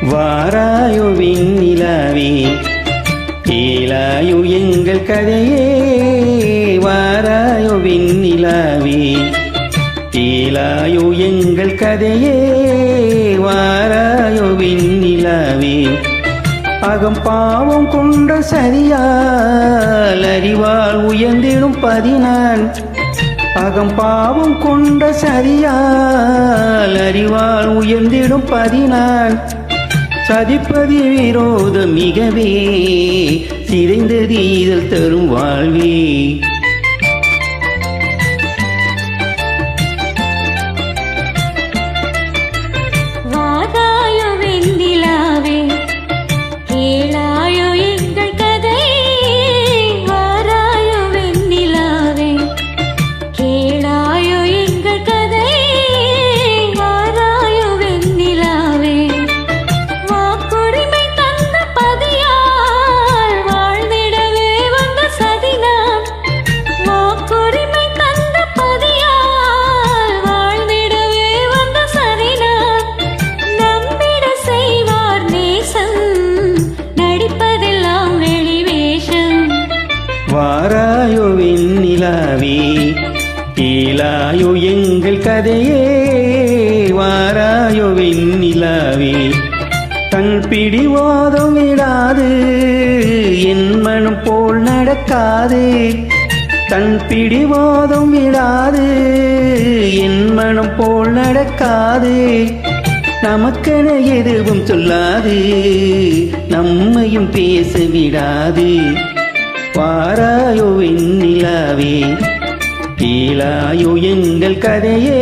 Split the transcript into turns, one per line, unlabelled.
வாராயோ விண்ணிலாவே கேளாயோ எங்கள் கதையே வாராயோ விண்ணிலாவே கேளாயோ எங்கள் கதையே வாராயோ விண்ணிலாவே அகம் பாவம் கொண்ட சரியால் அறிவால் உயர்ந்திடும் பதினான் அகம் பாவம் கொண்ட சரியால் அறிவால் உயர்ந்திடும் பதினான் சதிப்பதி விரோதம் மிகவே சிதைந்தது இதழ் தரும் வாழ்வே
வாராயோ வெண்ணிலாவே கேளாயோ எங்கள் கதை வாராயோ வெண்ணிலாவே கேளாயோ எங்கள் கதை வாராயோ வெண்ணிலாவே வாக்குரிமை தந்த பதியால் வாழ்ந்திடவே வந்த சதினான் வாக்குரிமை தந்த பதியால் வாழ்ந்திடவே வந்த சதினான் நம்பிட செய்வார் நேசம் நடிப்பதெல்லாம் வெளிவேஷம்
வாராயோ வெண்ணிலாவே கேளாயோ எங்கள் கதையே வாராயோ வெண்ணிலாவே தன் பிடிவாதம் விடாது என் மனம் போல் நடக்காது தன் பிடிவாதம் விடாது என் மனம் போல் நடக்காது நமக்கென எதுவும் சொல்லாது நம்மையும் பேச விடாது வாராயோ வெண்ணிலாவே கேளாயோ எங்கள் கதையே